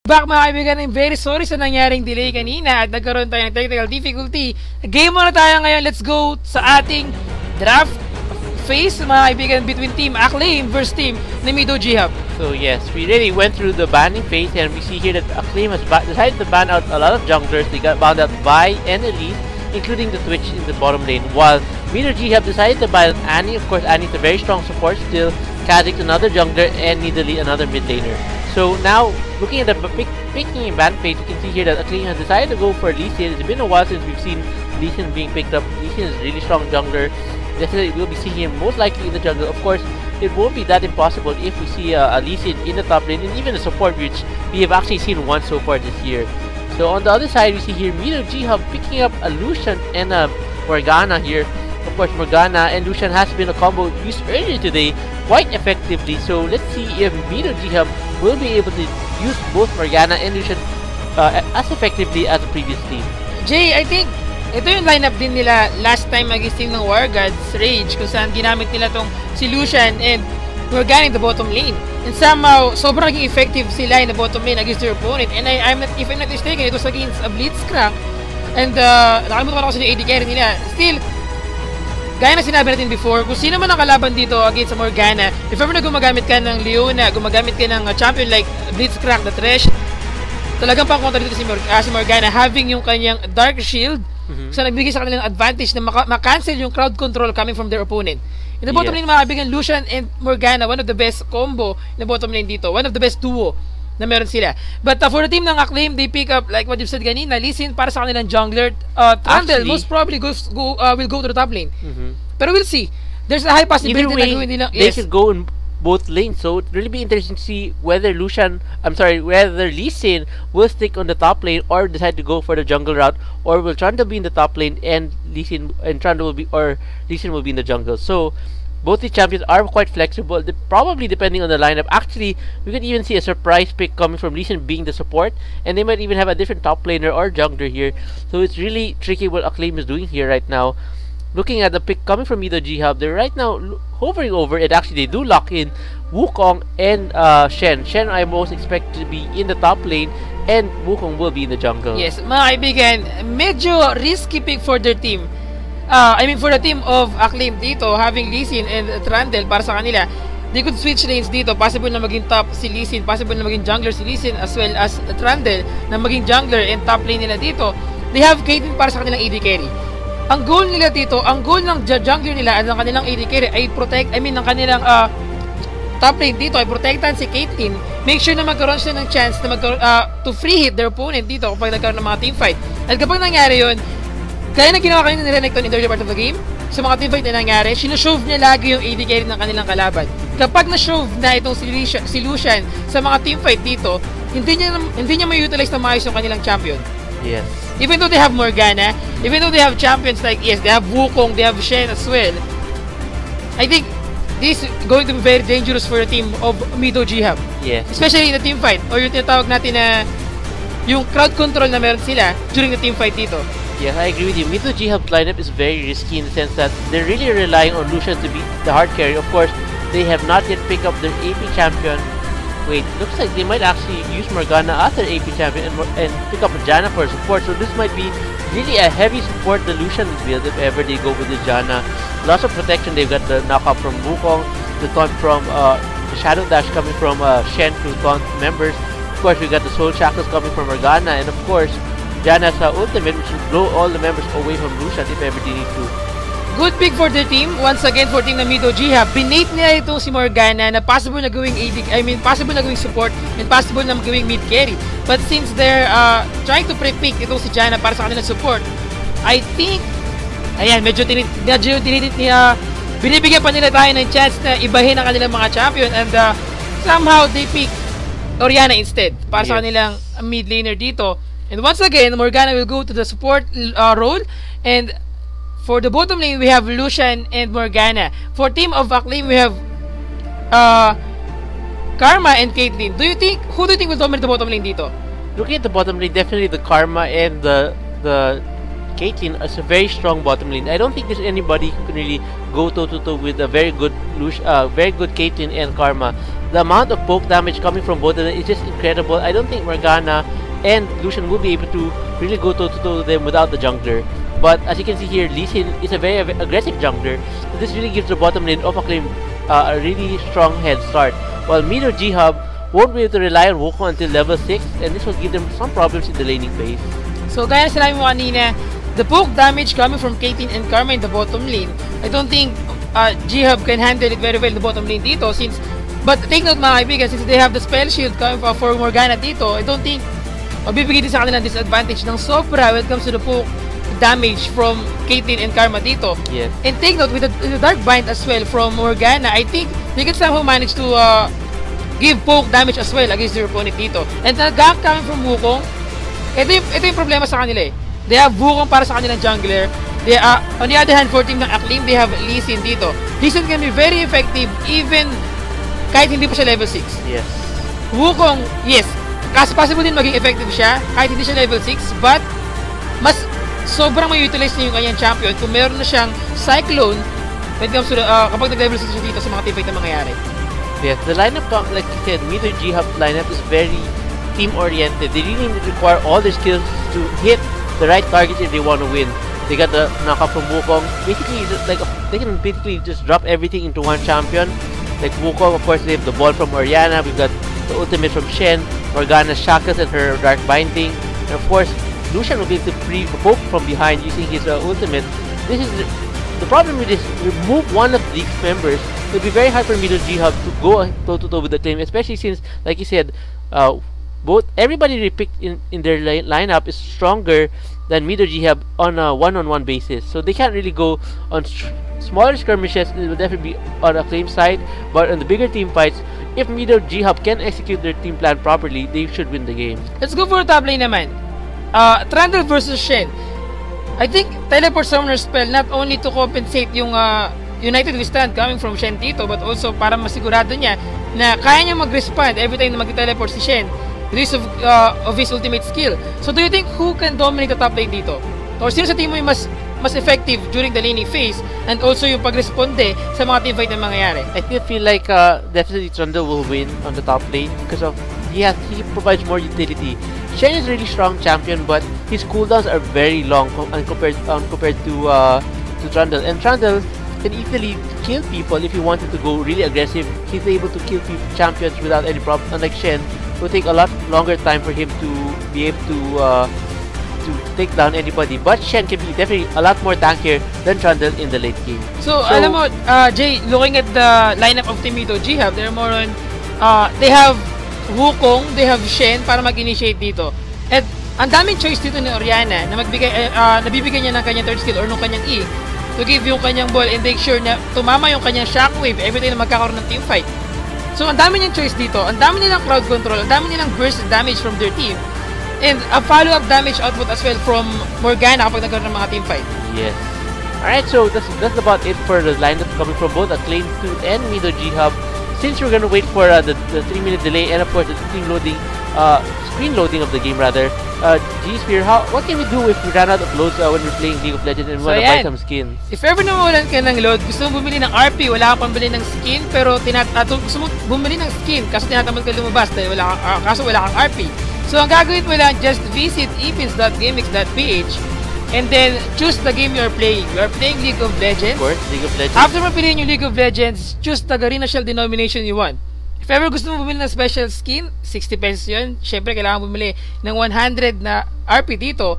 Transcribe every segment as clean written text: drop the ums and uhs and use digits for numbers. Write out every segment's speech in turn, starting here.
Back mga kaibigan, I'm very sorry sa nangyaring delay kanina at nagkaroon tayo ng technical difficulty. Game muna tayo ngayon. Let's go sa ating draft phase mga kaibigan between Team Acclaim versus Team Meedo Ghub. So yes, we really went through the banning phase and we see here that Acclaim has decided to ban out a lot of junglers. They got banned out by and Elite, including the Twitch in the bottom lane, while Meedo Ghub decided to ban out Annie. Of course, Annie's a very strong support still. Kha'Zix another jungler and Nidalee another mid laner. So now, looking at the picking and ban phase, you can see here that Acclaim has decided to go for Lee Sin. It's been a while since we've seen Lee Sin being picked up. Lee Sin is a really strong jungler. Definitely we'll be seeing him most likely in the jungle. Of course, it won't be that impossible if we see a Lee Sin in the top lane and even a support, which we have actually seen once so far this year. So on the other side, we see here Meedo Ghub picking up a Lucian and a Morgana here. Of course, Morgana and Lucian has been a combo used earlier today quite effectively. So let's see if Meedo Ghub will be able to use both Morgana and Lucian as effectively as the previous team. Jay, I think ito yung lineup din nila last time against team ng War Gods Rage, kung saan ginamit nila tong si Lucian and Morgana in the bottom lane. And somehow, sobrang naging effective sila in the bottom lane against their opponent. And if I'm not mistaken, it was against a Blitzcrank. And nakalimutan ko kasi yung AD carry nila. Still, gaya na sinabi natin before, kung sino man ang kalaban dito against sa Morgana, if ever na gumagamit ka ng Leona, gumagamit ka ng champion like Blitzcrank, the Thresh, talagang pang-counter dito si Morgana, having yung kanyang Dark Shield, so nagbigay sa kanilang advantage na makancel yung crowd control coming from their opponent. In the bottom lane, mga kaibigan, Lucian and Morgana, one of the best combo in the bottom lane dito, one of the best duo na meron sila. But for the team ng Acclaim, they pick up, like what you said kanina, Lee Sin para sa kanilang jungler. Trundle most probably will go to the top lane. Pero we'll see. There's a high possibility na gawin nilang. They should go in both lanes, so it really be interesting to see whether whether Lee Sin will stick on the top lane or decide to go for the jungle route, or will Trundle be in the top lane and Lee Sin will be in the jungle. So both the champions are quite flexible, probably depending on the lineup. Actually, we could even see a surprise pick coming from Lee Sin being the support, and they might even have a different top laner or jungler here. So it's really tricky what Acclaim is doing here right now. Looking at the pick coming from Meedo Ghub, they're right now hovering over it. Actually, they do lock in Wukong and Shen. Shen I most expect to be in the top lane, and Wukong will be in the jungle. Yes, mga kaibigan, medyo risky pick for their team. For the team of Acclaim dito, having Lee Sin and Trundle para sa kanila. They could switch lanes dito. Possible na maging top si Lee Sin, possible na maging jungler si Lee Sin, as well as Trundle na maging jungler and top lane nila dito. They have Caitlyn para sa kanilang AD carry. Ang goal nila dito, ang goal ng jungler nila at ng kanilang AD carry ay ng kanilang top lane dito ay protektahan si Caitlyn. Make sure na magkaroon sila ng chance na to free hit their opponent dito kapag nagkaroon ng mga team fight. At kapag nangyari yun, kaya na ginawa kanina nila Renekton in the early part of the game, sa mga team fight na nangyari, sinashove niya lagi yung AD carry ng kanilang kalaban. Kapag na-shove na itong si Lucian sa mga team fight dito, hindi niya may-utilize na maayos yung kanilang champion. Yes. Even though they have Morgana, even though they have champions like, yes, they have Wukong, they have Shen as well, I think this is going to be very dangerous for the team of Meedo Ghub. Yes. Especially in the team fight, or yung tinatawag natin na yung crowd control na meron sila during the team fight dito. Yes, I agree with you. Meedo Ghub's lineup is very risky in the sense that they're really relying on Lucian to be the hard carry. Of course, they have not yet picked up their AP champion. Wait, looks like they might actually use Morgana as their AP champion and pick up a Janna for support. So this might be really a heavy support the Lucian build if ever they go with the Janna. Lots of protection. They've got the knockup from Wukong, the taunt from the Shadow Dash coming from Shen to taunt members. Of course, we got the Soul Shackles coming from Morgana, and of course, Janna's ultimate, which will blow all the members away from Lucian if ever they need to. Good pick for their team. Once again, for team na Meedo Ghub, binate nila itong si Morgana na possible na gawing possible na gawing support and possible na gawing mid carry. But since they're trying to pre-pick itong si Janna para sa kanilang support, I think, ayan, medyo binibigyan pa nila tayo ng chance na ibahin ang kanilang mga champion, and somehow they pick Orianna instead para sa kanilang mid laner dito. And once again, Morgana will go to the support role, and for the bottom lane, we have Lucian and Morgana. For team of Acclaim, we have Karma and Caitlyn. Who do you think will dominate the bottom lane dito? Looking at the bottom lane, definitely the Karma and the Caitlyn is a very strong bottom lane. I don't think there's anybody who can really go toe-to-toe with a very good Caitlyn and Karma. the amount of poke damage coming from both of them is just incredible. I don't think Morgana and Lucian will be able to really go toe-to-toe with them without the jungler. But as you can see here, Lee Sin is a very aggressive jungler. So this really gives the bottom lane of Acclaim a really strong head start. While Meedo Ghub won't be able to rely on Wukong until level 6, and this will give them some problems in the laning phase. So gaya sinabi mo kanina, the poke damage coming from Caitlyn and Karma in the bottom lane, I don't think Ghub can handle it very well in the bottom lane dito. But take note mga kaibigan, since they have the spell shield coming for Morgana dito, I don't think mabibigay din sa kanila disadvantage ng sobra when it comes to the poke damage from Caitlyn and Karma dito. Yes. And take note, with the Dark Bind as well from Morgana, I think they can somehow manage to give poke damage as well against their opponent dito. And the gank coming from Wukong, ito yung problema sa kanila eh. They have Wukong para sa kanilang jungler. They on the other hand, for team ng Acclaim, they have Lee Sin dito. Lee Sin can be very effective even kahit hindi pa siya level 6. Yes. Wukong, yes, kasi possible din maging effective siya kahit hindi siya level 6, but mas sobrang may utilize niya yung kanyang champion kung meron na siyang Cyclone when it comes to kapag nag-level 6 siya dito sa mga teamfight na mangyayari. Yes, the lineup, like you said, Meedo Ghub lineup is very team-oriented. They really require all their skills to hit the right targets if they want to win. They got the knockup from Wukong. Basically, like they can basically just drop everything into one champion. Like Wukong, of course, they have the ball from Orianna. We've got the ultimate from Shen, Morgana's shackles and her dark binding, and of course, Lucian will be able to free poke from behind using his ultimate. This is the problem with this. Remove one of these members, it'll be very hard for Meedo Ghub to go toe-to-toe with the Acclaim, especially since, like you said, everybody they picked in their lineup is stronger than Meedo Ghub on a one-on-one basis. So they can't really go on smaller skirmishes. It will definitely be on Acclaim side, but on the bigger team fights, if Meedo Ghub can execute their team plan properly, they should win the game. Let's go for top lane naman. Trundle versus Shen. I think teleport summoner spell not only to compensate yung United Withstand coming from Shen dito, but also para masigurado niya na kaya niya mag-respond every time na mag-teleport si Shen with use of his ultimate skill. So do you think who can dominate the top lane dito? Or sino sa team mo yung mas effective during the laning phase and also yung pag-responde sa mga teamfight na mangyayari? I still feel like definitely Trundle will win on the top lane because of he provides more utility. Shen is a really strong champion, but his cooldowns are very long compared to Trundle. And Trundle can easily kill people if he wanted to go really aggressive. He's able to kill champions without any problem. Unlike Shen, it will take a lot longer time for him to be able to take down anybody. But Shen can be definitely a lot more tankier than Trundle in the late game. So alam mo, Jay, looking at the lineup of Team Meedo Ghub, they're more on, they have Wukong, they have Shen para mag-initiate dito. At ang daming choice dito ni Orianna na nabibigyan niya ng kanyang third skill or nung kanyang E to give yung kanyang ball and make sure na tumama yung kanyang shockwave every time na magkakaroon ng team fight. So ang dami niyang choice dito, ang dami nilang crowd control, ang dami nilang burst damage from their team, and a follow-up damage output as well from Morgana kapag nagkaroon ng mga team fight. Yes. Alright, so that's about it for the lineup coming from both Acclaim 2 and Meedo Ghub. Since we're gonna wait for the 3-minute delay and of course the screen loading of the game rather, G-Spear, what can we do if we run out of loads when we're playing League of Legends and want to buy some skins? If ever nawawalan ka ng load, gusto mo bumili ng RP, wala ka pang bili ng skin, pero gusto mo bumili ng skin kasi tinatamad ka lumabas dahil kaso wala kang RP. So ang gagawin mo lang, just visit epins.gamix.ph and then choose the game you're playing. You're playing League of Legends. Of course, League of Legends. After mo piliin yung League of Legends, choose the Garena Shell denomination you want. If ever gusto mo bumili ng special skin, 60 pesos yun. Syempre, kailangan bumili ng 100 na RP dito.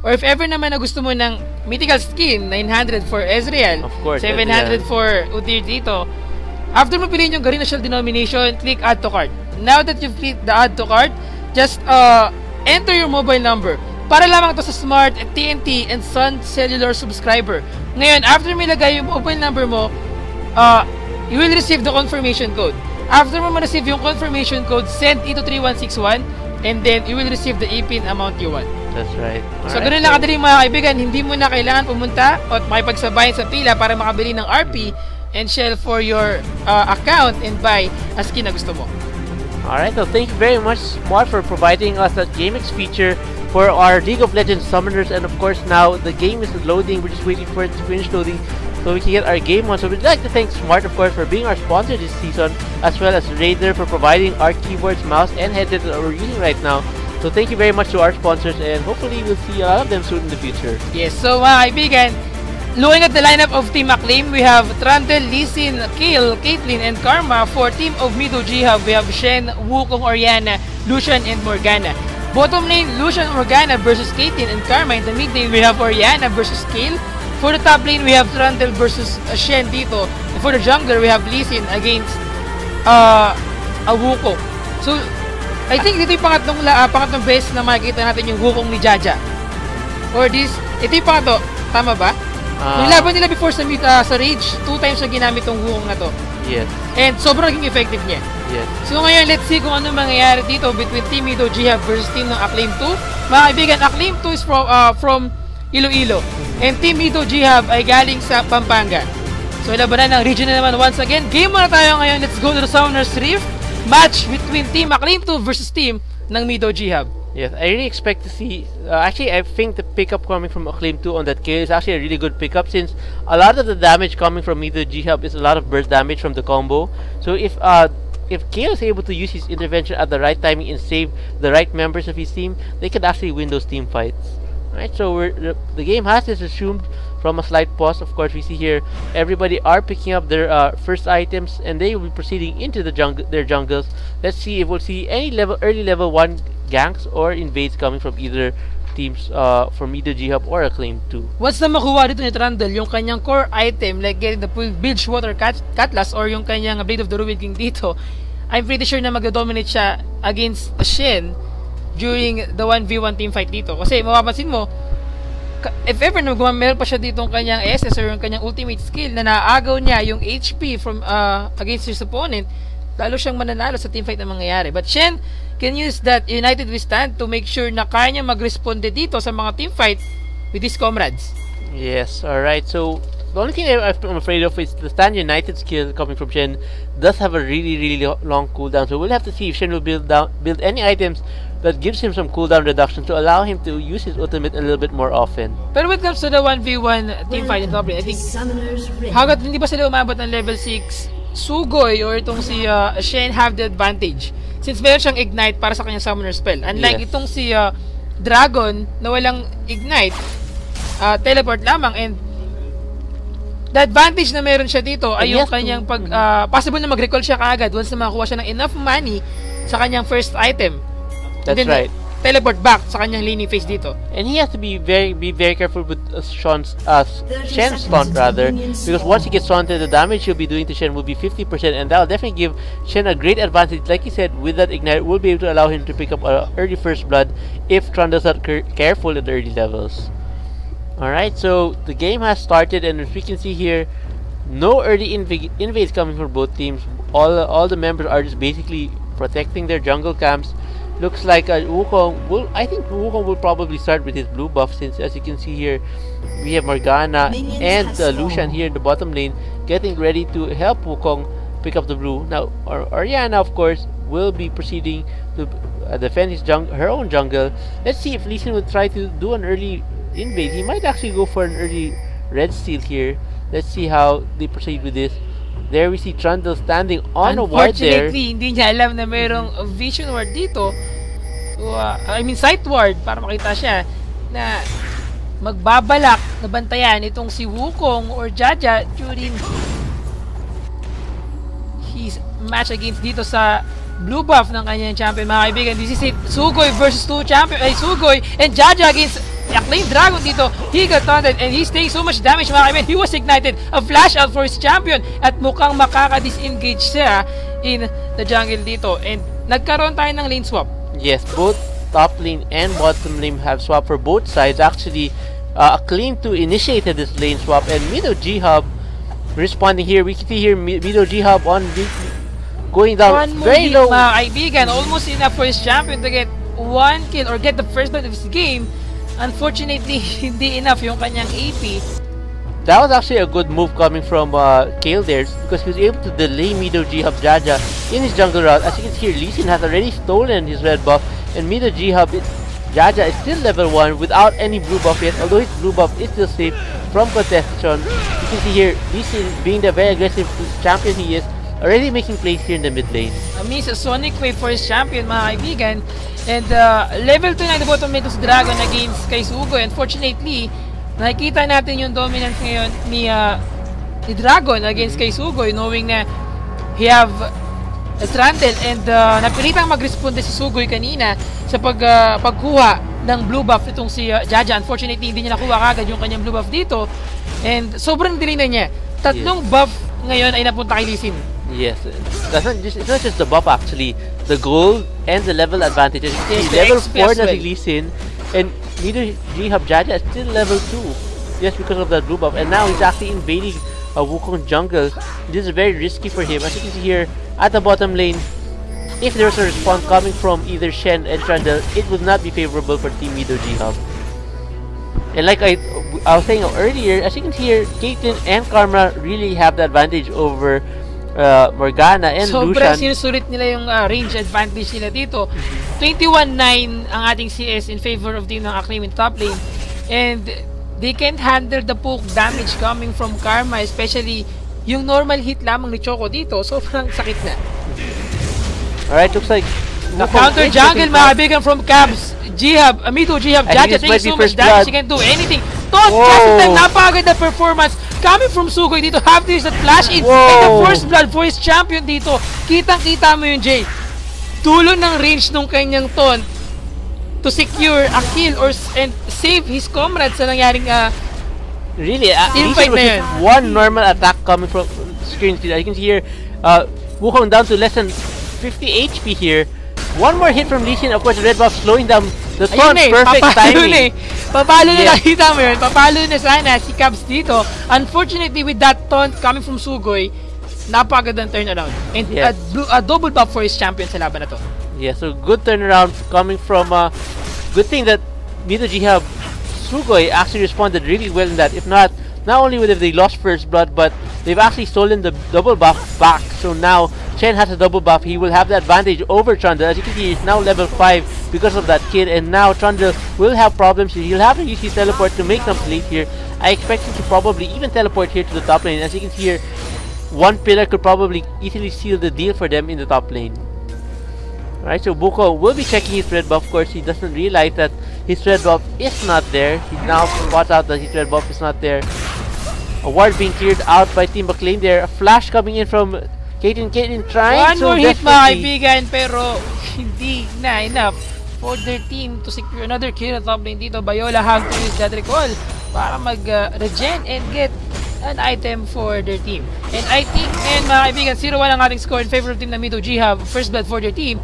Or if ever naman na gusto mo ng mythical skin, 900 for Ezreal. Of course, 700 for Udyr dito. After mo piliin yung Garena Shell denomination, click Add to Cart. Now that you've clicked the Add to Cart, just enter your mobile number. Para lamang to sa Smart, TNT, and Sun Cellular subscriber. Ngayon, after mo ilagay yung mobile number mo, you will receive the confirmation code. After mo ma-receive yung confirmation code, send it to 3161 and then you will receive the e-pin amount you want. That's right. So, ganun lang kadali mga kaibigan, hindi mo na kailangan pumunta at makipagsabayan sa pila para makabili ng RP and shell for your account and buy a skin na gusto mo. Alright, so thank you very much, Smart, for providing us that GameX feature for our League of Legends summoners. And of course now the game is loading. We're just waiting for it to finish loading so we can get our game on. So we'd like to thank Smart, of course, for being our sponsor this season, as well as Raider for providing our keyboards, mouse, and headset that we're using right now. So thank you very much to our sponsors, and hopefully we'll see a lot of them soon in the future. Yes, so mga kaibigan, looking at the lineup of Team Acclaim, we have Trundle, Lee Sin, Kale, Caitlyn, and Karma. For Team of Meedo Ghub, we have Shen, Wukong, Orianna, Lucian, and Morgana. Bottom lane, Lucian, Morgana versus Caitlyn and Karma. In the mid lane, we have Orianna versus Kale. For the top lane, we have Trundle versus Shen dito. And for the jungler, we have Lee Sin against Wukong. So, I think dito yung pangatlong beses na makikita natin yung Wukong ni Jaja. Or this, ito yung pangatlo. Tama ba? Yung laban nila before sa Rage, 2 times na ginamit tong Wukong na to. Yes. And sobrang naging effective niya. Yes. So ngayon, let's see kung ano mangyayari dito between Team Meedo Ghub versus team ng Acclaim 2. Mga kaibigan, Acclaim 2 is from Iloilo. And Team Meedo Ghub ay galing sa Pampanga. So labanan ng region na naman once again. Game muna tayo ngayon. Let's go to the Summoner's Rift. Match between Team Acclaim 2 versus team ng Meedo Ghub. Yes, I really expect to see... actually, I think the pickup coming from Acclaim 2 on that kill is actually a really good pickup, since a lot of the damage coming from Meedo Ghub is a lot of burst damage from the combo. So if Kale is able to use his intervention at the right timing and save the right members of his team, they could actually win those team fights. Right, so the game has this resumed from a slight pause. Of course, we see here everybody are picking up their first items, and they will be proceeding into their jungles. Let's see if we'll see any early level 1 ganks or invades coming from either teams from Meedo Ghub or Acclaim 2. Once na makuha dito ni Trundle yung kanyang core item, like getting the Bilgewater Cutlass or yung kanyang Blade of the Ruined King dito, I'm pretty sure na mag-dominate siya against Shen during the 1v1 team fight dito. Kasi mapapansin mo, if ever na meron pa siya dito yung kanyang SS or yung kanyang ultimate skill na naagaw niya yung HP from against his opponent, lalo siyang mananalo sa team fight na mangyayari. But Shen can use that united withstand to make sure na kaya niya mag-responde dito sa mga team fights with his comrades. Yes, alright. So, the only thing I'm afraid of is the stand united skill coming from Shen does have a really long cooldown. So, we'll have to see if Shen will build any items that gives him some cooldown reduction to allow him to use his ultimate a little bit more often. Pero when it comes to the 1v1 team fight in top lane, I think hanggat hindi pa sila umabot ng level 6, Sugoy or itong si Shen have the advantage since meron siyang ignite para sa kanyang summoner spell. Unlike itong si Dragon na walang ignite, teleport lamang, and the advantage na meron siya dito ay yung kanyang possible na mag-recall siya kaagad once na makakuha siya ng enough money sa kanyang first item. That's right. Teleport back sa kanyang laning phase dito. And he has to be very careful with Shen's taunt rather, because once he gets taunted, the damage he'll be doing to Shen will be 50%, and that will definitely give Shen a great advantage. Like you said, with that ignite, we'll be able to allow him to pick up early first blood if Trundle's not careful at the early levels. Alright, so the game has started, and as we can see here, no early invades coming from both teams. All the members are just basically protecting their jungle camps. Looks like Wukong will. I think Wukong will probably start with his blue buff, since as you can see here, we have Morgana and Lucian here in the bottom lane getting ready to help Wukong pick up the blue. Now, Orianna, of course, will be proceeding to defend her own jungle. Let's see if Lee Sin will try to do an early invade. He might actually go for an early red steal here. Let's see how they proceed with this. There we see Trundle standing on a ward there. Unfortunately, hindi niya alam na mayroong vision ward dito. So, I mean sight ward para makita siya na magbabalak na bantayan itong si Wukong or Jaja during his match against dito sa blue buff ng kanyang champion. Mga kaibigan, this is it. Sugoy versus 2 champion. Ay, Sugoy and Jaja against Acclaim Dragon dito. He got taunted and he's taking so much damage, mga kaibigan. He was ignited. A flash out for his champion at mukhang makaka-disengage siya in the jungle dito. And nagkaroon tayo ng lane swap. Yes, both top lane and bottom lane have swapped for both sides. Actually, Acclaim 2 initiated this lane swap, and Meedo Ghub responding here. We can see here Meedo Ghub on going down very low. Mga kaibigan, almost enough for his champion to get 1 kill or get the first blood of his game. Unfortunately, hindi enough yung kanyang AP. That was actually a good move coming from Kale there, because he was able to delay Meedo Ghub Jaja in his jungle route. As you can see here, Lee Sin has already stolen his red buff, and Meedo Ghub Jaja is still level 1 without any blue buff yet, although his blue buff is still safe from contestation. You can see here, Lee Sin, being the very aggressive champion he is, already making plays here in the mid lane. Means a Sonic Wave for his champion, mga kaibigan. And level 2 na the bottom lane to si Dragon against kay Sugoy. Unfortunately, nakikita natin yung dominance ngayon ni Dragon against kay Sugoy, knowing na he have a Trundle and napilitang mag-responde si Sugoy kanina sa pagkuha ng blue buff itong si Jaja. Unfortunately, hindi niya nakuha kagad yung kanyang blue buff dito. And sobrang delay na niya. Tatlong buff ngayon ay napunta kay Lee Sin. Yes, it's not just the buff actually, the gold and the level advantage. As you see, level 4 na si Lee Sin, and Meedo Ghub Jaja is still level 2 just because of that blue buff, and now he's actually invading a Wukong jungle. This is very risky for him. As you can see here at the bottom lane, if there's a response coming from either Shen and Trundle, it would not be favorable for Team Meedo Ghub. And like I was saying earlier, as you can see here, Caitlyn and Karma really have the advantage over Morgana and Lucian. Sobrang sinusulit nila yung range advantage nila dito. 21-9 ang ating CS in favor of team ng Acclaim in top lane. And they can't handle the poke damage coming from Karma, especially yung normal hit lamang ni Choco dito. Sobrang sakit na. Alright, looks like the counter jungle, mga kaibigan, from Cabs. Meedo Ghub Jaja taking so much damage, she can't do anything. Just in time, napakagad na performance coming from Sugoy dito. Have to use that flash in. And the first blood for his champion dito. Kitang-kita mo yun, Jay. Tulo ng range nung kanyang taunt to secure a kill and save his comrades sa nangyaring really, teamfight na yun. One normal attack coming from screen speed. You can see here, Wukong down to less than 50 HP here. One more hit from Lee Sin, of course, the red buff slowing down the taunt. Perfect timing. Papalo na nakita mo yun. Papalo na sana si Cabs dito. Unfortunately, with that taunt coming from Sugoy, napakagandang turnaround. And a double buff for his champion sa laban na to. Yeah, so good turnaround coming from good thing that Meedo Ghub Sugoy actually responded really well in that. If not only would have they lost first blood, but they've actually stolen the double buff back. So now Chen has a double buff. He will have the advantage over Trundle. As you can see, he's now level 5 because of that kill. And now Trundle will have problems. He'll have to use his teleport to make some plays here. I expect him to probably even teleport here to the top lane. As you can see here, one pillar could probably easily seal the deal for them in the top lane. Alright, so Buko will be checking his red buff. Of course, he doesn't realize that his red buff is not there. He now spots out that his red buff is not there. A ward being cleared out by Team Acclaim there. A flash coming in from Caitlyn trying one more hit, mga kaibigan, pero hindi na enough for their team to secure another kill at top lane dito. Bayola have to use that recall para mag-regen and get an item for their team. And I think, mga kaibigan, 0-1 ang ating score in favor of team na Meedo Ghub, first blood for their team.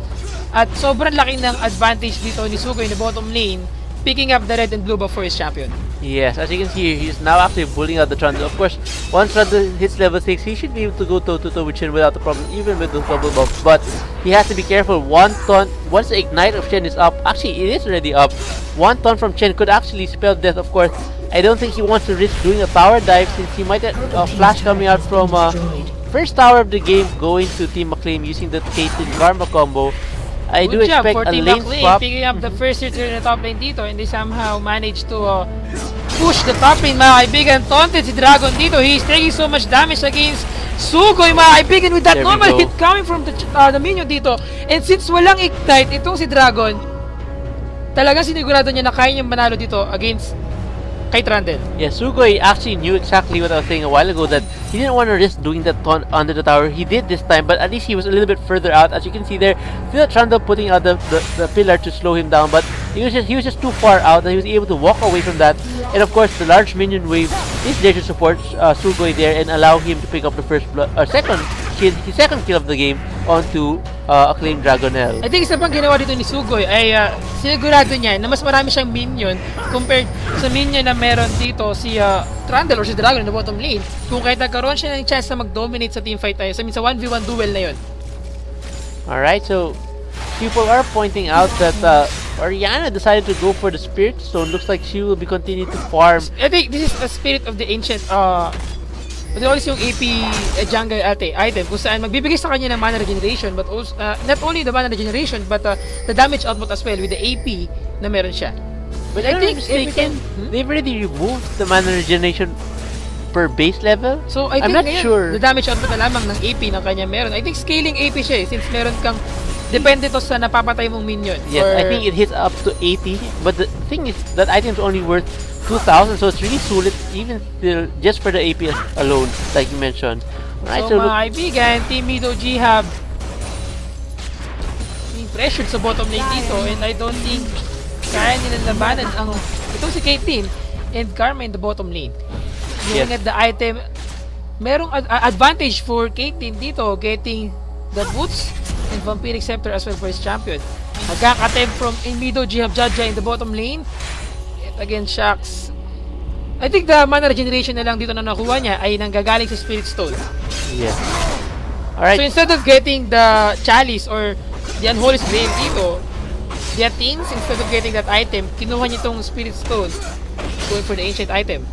At sobrang laki ng advantage dito ni Sugoy in the bottom lane, picking up the red and blue buff for his champion. Yes, as you can see, he's now actually bullying out the Trundle. Of course, once Trundle hits level 6, he should be able to go toe-to-toe with Shen without a problem, even with the double buff. But he has to be careful. One taunt, once the ignite of Shen is up, actually it is already up. One taunt from Shen could actually spell death. Of course, I don't think he wants to risk doing a power dive since he might have a flash coming out from first tower of the game going to Team Acclaim using the Caitlyn Karma combo. I do expect a lane swap. Picking up the first return in the top lane dito, and they somehow managed to push the top lane, mga kaibigan. Taunted si Dragon dito. He's taking so much damage against Sugoy, mga kaibigan, with that normal hit coming from the minion dito. And since walang ignite, itong si Dragon, talagang sinigurado niya na kaya niyang manalo dito against kay Trundle. Yeah, Sugoy actually knew exactly what I was saying a while ago, that he didn't want to risk doing that taunt under the tower. He did this time, but at least he was a little bit further out. As you can see there, still Trundle putting out the pillar to slow him down, but he was just too far out, and he was able to walk away from that. And of course, the large minion wave is there to support Sugoy there and allow him to pick up the second kill of the game onto Acclaim Dragonel. I think isa pang ginawa dito ni Sugoy ay sinigurado niya na mas marami siyang minion compared sa minion na meron dito si Trundle or si Dragon in the bottom lane. Kung kahit nagkaroon siya ng chance na mag-dominate sa teamfight tayo, sa 1v1 duel na yun. Alright, so people are pointing out that Orianna decided to go for the Spirit Stone. Looks like she will be continuing to farm. I think this is a Spirit of the Ancient But always yung AP jungle item kung saan magbibigay sa kanya ng mana regeneration, but also not only the mana regeneration but the damage output as well with the AP na meron siya. But I think they've already removed the mana regeneration per base level. So I think I'm not sure. The damage output na lamang ng AP na kanya meron. I think scaling AP siya since meron kang depende to sa napapatay mong minion. Yes, I think it hits up to 80. But the thing is that item is only worth 2,000, so it's really solid even still just for the AP alone, like you mentioned. Right, so mga kaibigan, Team Meedo Ghub being pressured sa bottom lane dito, and I don't think kaya nila labanan ang itong si Caitlyn and Karma in the bottom lane. Looking at the item, merong advantage for Caitlyn dito, getting the boots and Vampiric Scepter as well for his champion. Magkaka-attempt from Meedo Ghub Jaja in the bottom lane. Again, Shax. I think the mana regeneration na lang dito na nakuha niya ay nanggagaling sa Spirit Stone. Yeah. Alright. So instead of getting the Chalice or the Unholy Grail dito, the things, instead of getting that item, kinuha niya itong Spirit Stone going for the ancient item.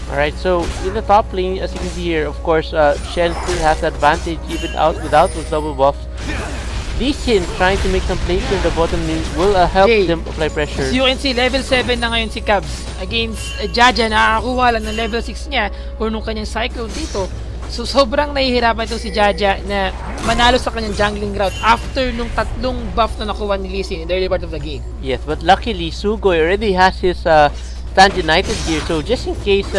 Alright, so in the top lane, as you can see here, of course, Shen still has the advantage even without those double buffs. Lee Sin trying to make some plays in the bottom lane will help them apply pressure. As you can see, level 7 na ngayon si Cubs against Jaja. Nakakakuha lang ng level 6 niya or nung kanyang cycle dito. So sobrang nahihirapan ito si Jaja na manalo sa kanyang jungling route after nung tatlong buff na nakuha ni Lee Sin in the early part of the game. Yes, but luckily Sugoi already has his stand united here. So just in case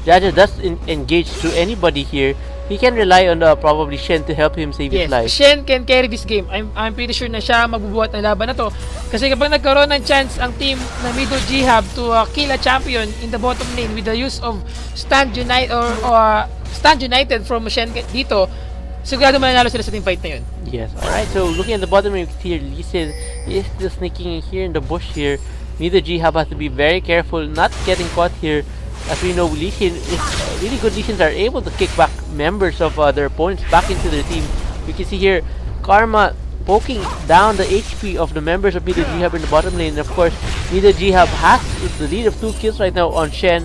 Jaja does engage to anybody here, he can rely on probably Shen to help him save his life. Shen can carry this game. I'm pretty sure na siya magbubuhat ng laban na to. Kasi kapag nagkaroon ng chance ang team na Meedo Ghub to kill a champion in the bottom lane with the use of stand united or stand united from Shen dito, sigurado mananalo sila sa team fight na yun. Yes, alright. So looking at the bottom lane here, Lee Sin is still sneaking in here in the bush here. Meedo Ghub has to be very careful not getting caught here. As we know, Lee Sin is really good. Lee Sins are able to kick back members of their opponents back into their team. You can see here, Karma poking down the HP of the members of Meedo Ghub in the bottom lane. And of course, Meedo Ghub has the lead of 2 kills right now on Shen.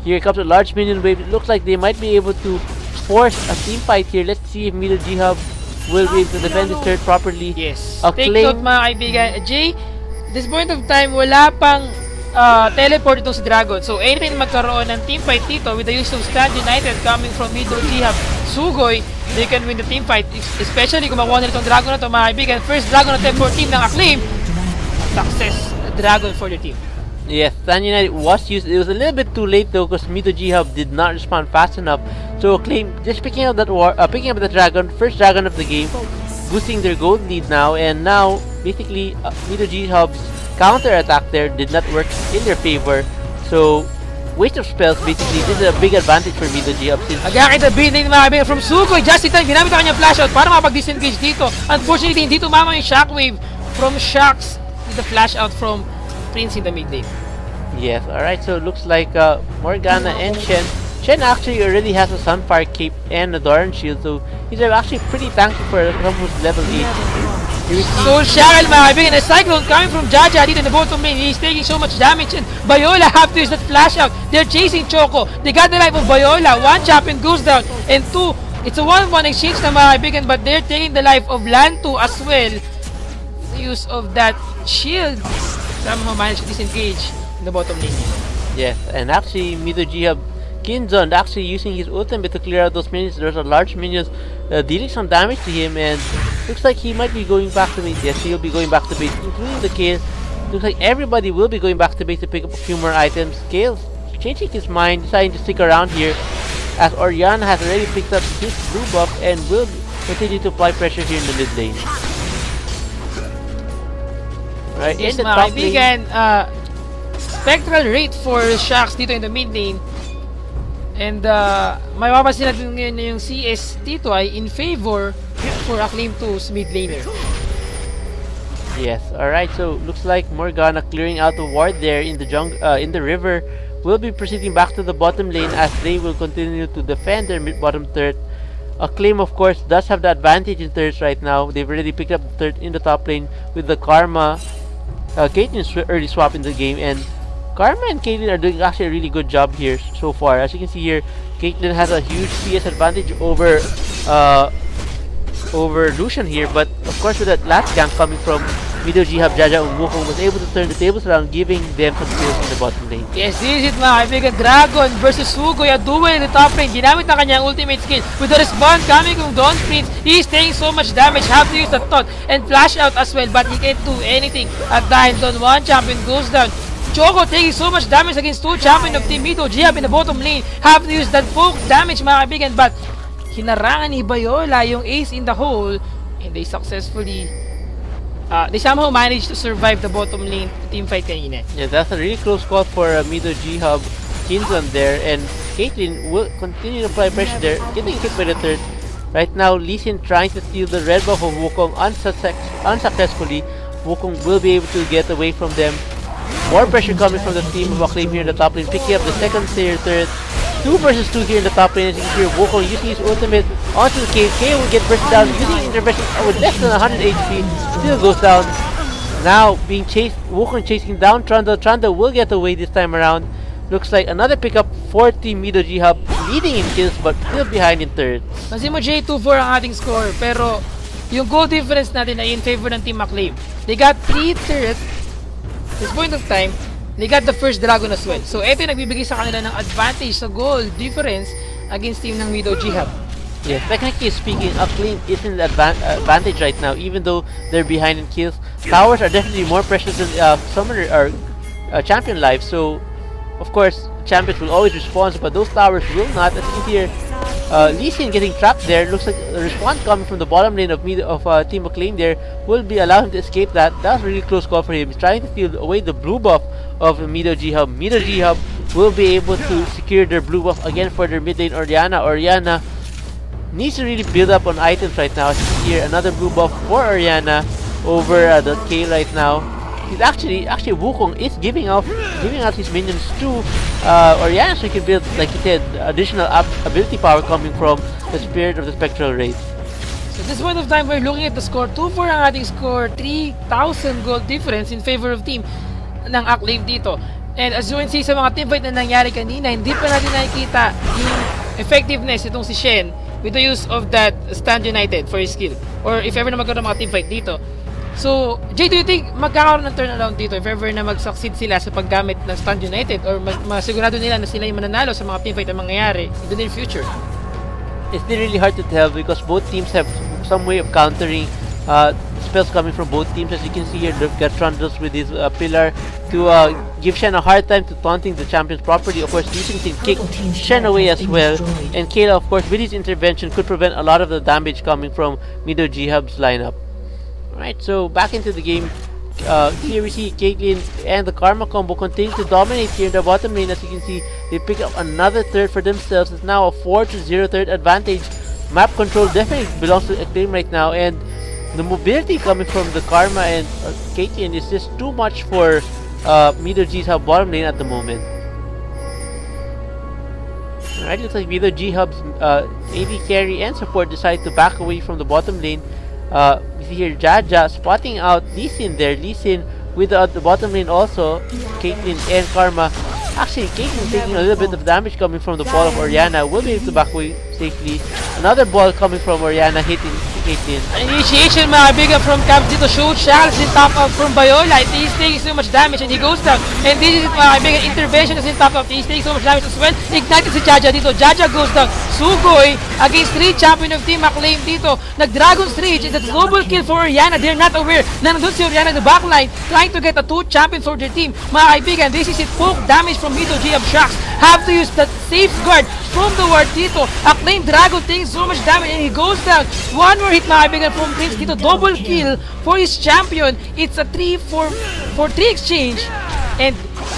Here comes a large minion wave. It looks like they might be able to force a team fight here. Let's see if Meedo Ghub will be able to defend his turret properly. Yes. Acclaim. Take note mga kaibigan. Jay, this point of time, wala pang teleport itong si Dragon. So anything magkaroon ng team fight dito with the use of Stand United coming from Meedo Ghub Sugoi, they can win the team fight. Especially kung makuha nila itong Dragon na ito mga kaibigan. First Dragon attempt for team ng Acclaim. Success Dragon for the team. Yes, Stand United was used. It was a little bit too late though because Meedo Ghub did not respond fast enough. So Acclaim just picking up that picking up the Dragon, first Dragon of the game, boosting their gold lead now, and now basically Meedo Ghub's counter attack there did not work in their favor. So waste of spells basically. This is a big advantage for Meedo Ghub since agakita binigay mga kaibigan from Sugoi. Just in time, ginamit ang kanyang flash out para mapag-disengage dito. Unfortunately, hindi tumama yung shockwave from Shax with the flash out from Prince in the mid lane. Yes, alright, so it looks like Morgana and Shen. Shen actually already has a Sunfire Cape and a Doran Shield, so he's actually pretty tanky for someone who's level 8. So Shackle mga kaibigan, a Cyclone coming from Jaja dito in the bottom lane. He's taking so much damage and Viola have to use that flash out. They're chasing Choco. They got the life of Viola. 1 champion goes down and 2, it's a 1-1 exchange na mga kaibigan, but they're taking the life of Lantu as well. The use of that shield somehow managed to disengage in the bottom lane. Yes, and actually Meedo Ghub Kinzon actually using his ultimate to clear out those minions. There's a large minions dealing some damage to him, and looks like he might be going back to base. Yes, he'll be going back to base, including the Kale. Looks like everybody will be going back to base to pick up a few more items. Kale's changing his mind, deciding to stick around here, as Oriana has already picked up his blue buff and will continue to apply pressure here in the mid lane. Right, yes, in the top lane, spectral rate for Shax dito in the mid lane. And may mapapansin natin ngayon na yung CS dito ay in favor for Acclaim 2's mid laner. Yes, alright, so looks like Morgana clearing out the ward there in the in the river will be proceeding back to the bottom lane as they will continue to defend their mid-bottom turret. Acclaim, of course, does have the advantage in turrets right now. They've already picked up the turret in the top lane with the Karma Caitlyn's early swap in the game, and Karma and Caitlyn are doing actually a really good job here so far. As you can see here, Caitlyn has a huge CS advantage over Lucian here, but of course with that last gank coming from Meedo, Ghub, Jaja, and Wukong was able to turn the tables around, giving them some kills in the bottom lane. Yes, this is it mga kaibigan. Dragon versus Sugoy, a duel in the top lane. Ginamit na kanyang ultimate skill. With the respawn coming from Dawn Prince, he's taking so much damage. Have to use the taunt and flash out as well, but he can't do anything. At dahil doon, one champion goes down. Choco taking so much damage against two champion of Team Meedo, Ghub in the bottom lane. Have to use that poke damage mga kaibigan, but hinarangan ni Bayola yung ace in the hole, and they successfully they somehow managed to survive the bottom lane team fight kanina. Yeah, that's a really close call for Meedo, Ghub, Kinsman there, and Caitlyn will continue to apply pressure there, getting hit by the third. Right now, Lee Sin trying to steal the red buff of Wukong unsuccessfully. Wukong will be able to get away from them. More pressure coming from the team of Acclaim here in the top lane, picking up the second tier turret. 2 versus 2 here in the top lane. As you can hear, Wukong using his ultimate onto the K. K will get burst down using intervention with less than 100 HP. Still goes down. Now being chased, Wukong chasing down Trundle. Trundle will get away this time around. Looks like another pickup for Team Meedo, Ghub, leading in kills but still behind in third. Kasi mo J, 2-4 ang ating score, pero yung goal difference natin ay in favor ng Team Acclaim. They got 3 turrets. At this point of time, they got the first dragon as well. So ito yung nagbibigay sa kanila ng advantage sa goal difference against team ng Meedo, Ghub. Yes, technically speaking, Acclaim is in the advantage right now, even though they're behind in kills. Towers are definitely more precious than summoner or champion life, so of course champions will always respond, but those towers will not. As you can hear, Lee Sin getting trapped there. Looks like a response coming from the bottom lane of Team Acclaim there will be allowing him to escape that. That was a really close call for him. He's trying to steal away the blue buff of Meedo, Ghub. Meedo, Ghub will be able to secure their blue buff again for their mid lane Orianna. Orianna needs to really build up on items right now. As you can hear, another blue buff for Orianna over the K right now. He's actually Wukong is giving out his minions to Orianna, so he can build, like you said, additional ability power coming from the Spirit of the Spectral Race. So at this point of time, we're looking at the score. 2-4 ang ating score, 3,000 gold difference in favor of team ng Acclaim dito. And as you can see sa mga teamfight na nangyari kanina, hindi pa natin nakikita yung effectiveness itong si Shen with the use of that Stand United for his skill. Or if ever na magkaroon ng mga teamfight dito. So, Jay, do you think magkakaroon ng turnaround dito if ever na mag-succeed sila sa paggamit ng Stand United or masigurado nila na sila yung mananalo sa mga teamfight na mangyayari in the near future? It's still really hard to tell because both teams have some way of countering spells coming from both teams. As you can see here, they've got Trundles with his pillar to give Shen a hard time to taunting the champions properly. Of course, using to kick Shen away as well. And Kayla, of course, with his intervention could prevent a lot of the damage coming from Meedo, Ghub's lineup. Alright, so back into the game. Here we see Caitlyn and the Karma combo continue to dominate here in the bottom lane. As you can see, they pick up another third for themselves. It's now a 4-0 third advantage. Map control definitely belongs to Acclaim right now, and the mobility coming from the Karma and Caitlyn is just too much for Meedo, Ghub's bottom lane at the moment. Alright, looks like Meedo, Ghub's AD carry and support decide to back away from the bottom lane. We see here Jaja spotting out Lee Sin there. Lee Sin with the bottom lane also. Caitlyn and Karma. Actually, Caitlyn taking a little bit of damage coming from the ball of Orianna. Will be able to back away safely. Another ball coming from Orianna hitting Caitlyn. Initiation mga kaibigan from Camp dito. Shoot Charles in top out from Bayola. He's taking so much damage and he goes down. And this is it mga kaibigan. Intervention is in top out. He's taking so much damage as well. Ignited si Jaja dito. Jaja goes down. Sugoy against 3 champion of Team Acclaim dito. Nag-Dragon's Rage. And that's double kill for Orianna. They're not aware na nandun si Orianna in the backline trying to get a 2 champions for their team. Mga kaibigan, this is it. Poke damage from Meedo, Ghub Shocks. Have to use that safeguard from the ward dito. Acclaim Dragon taking so much damage and he goes down. One more hit mga kaibigan from Prince dito. Double kill for his champion. It's a 3-4-3 exchange. And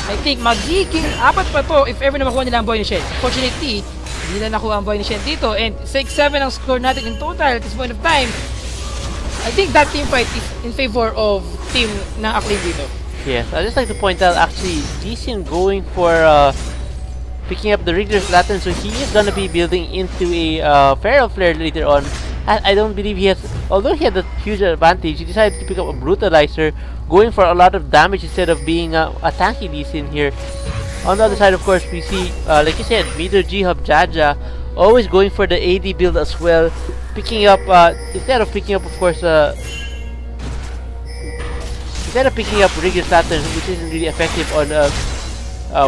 I think magiging 4 pa to if ever na makuha nila ang boy ni Shen. Fortunately, hindi na nakuha ang boy ni Shen dito. And 6-7 ang score natin in total at this point of time. I think that team fight is in favor of team ng Acclaim dito. Yes, I'd just like to point out actually Lee Sin going for picking up the Wriggler's Lantern, so he is gonna be building into a Feral Flare later on. I don't believe he has, although he had a huge advantage, he decided to pick up a Brutalizer, going for a lot of damage instead of being a tanky Lee Sin here. On the other side, of course, we see, like you said, Meedo, Ghub, Jaja, always going for the AD build as well. Picking up, instead of picking up, of course, Rigger Saturn, which isn't really effective on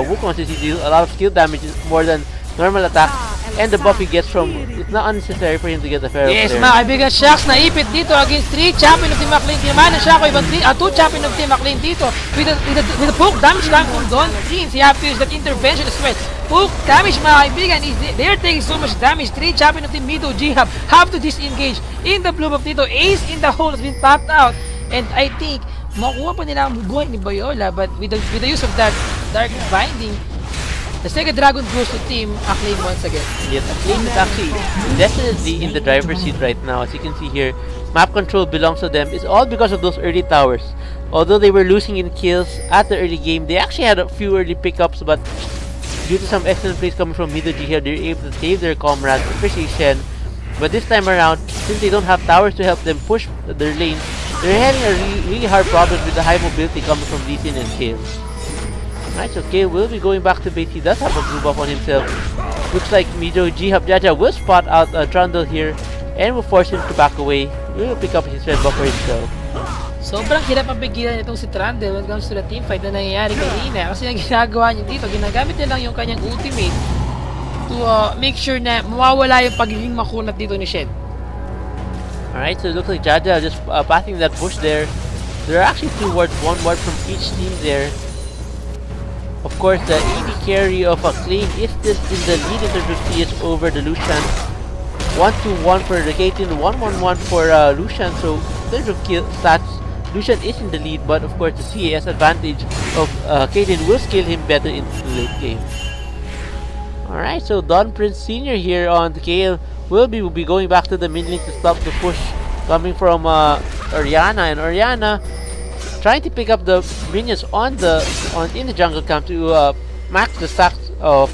Wukong, since he deals a lot of skill damage more than normal attack. And the buff he gets from, it's not unnecessary for him to get the Pharaoh. Yes, mga kaibigan, Shax naipit dito against 3 champion of Team Acclaim. Tinaman na siya ko ibang 2 champion of Team Acclaim dito. With the poke damage lang from Don Prince. You have to use that intervention as well. Poke damage, mga kaibigan, they're taking so much damage. 3 champion of Team Meedo, Ghub have to disengage in the blue buff dito. Ace in the hole has been popped out. And I think, makuha pa nila ang buhay ni Bayola, but with the use of that Dark Binding, the Sega Dragon goes to Team Acclaim once again. Yes, Acclaim is actually definitely in the driver's seat right now. As you can see here, map control belongs to them. It's all because of those early towers. Although they were losing in kills at the early game, they actually had a few early pickups, but due to some excellent plays coming from Meedo here, they're able to save their comrades, especially Shen. But this time around, since they don't have towers to help them push their lane, they're having a really hard problem with the high mobility coming from Lee Sin and Kale. Alright, so Kale will be going back to base. He does have a blue buff on himself. Looks like Meedo, Ghub, Jaja will spot out Trundle here and will force him to back away. He will pick up his red buff for himself. Sobrang hirap ang pigilan itong si Trundle when it comes to the teamfight na nangyayari kanina. Kasi ang ginagawa niya dito, ginagamit niya lang yung kanyang ultimate to make sure na mawawala yung pagiging makunat dito ni Shen. Alright, so it looks like Jaja just passing that push there. There are actually 2 wards, 1 ward from each team there. Of course, the AD carry of Acclaim is still in the lead in terms of CS over the Lucian. 1-2-1 for the Caitlyn, 1-1-1 for Lucian. So, in terms of kill stats, Lucian is in the lead, but of course the CS advantage of Caitlyn will scale him better into the late game. Alright, so Don Prince Sr. here on the Kale will be going back to the mid lane to stop the push coming from Orianna, and Orianna trying to pick up the minions in the jungle camp to max the stacks of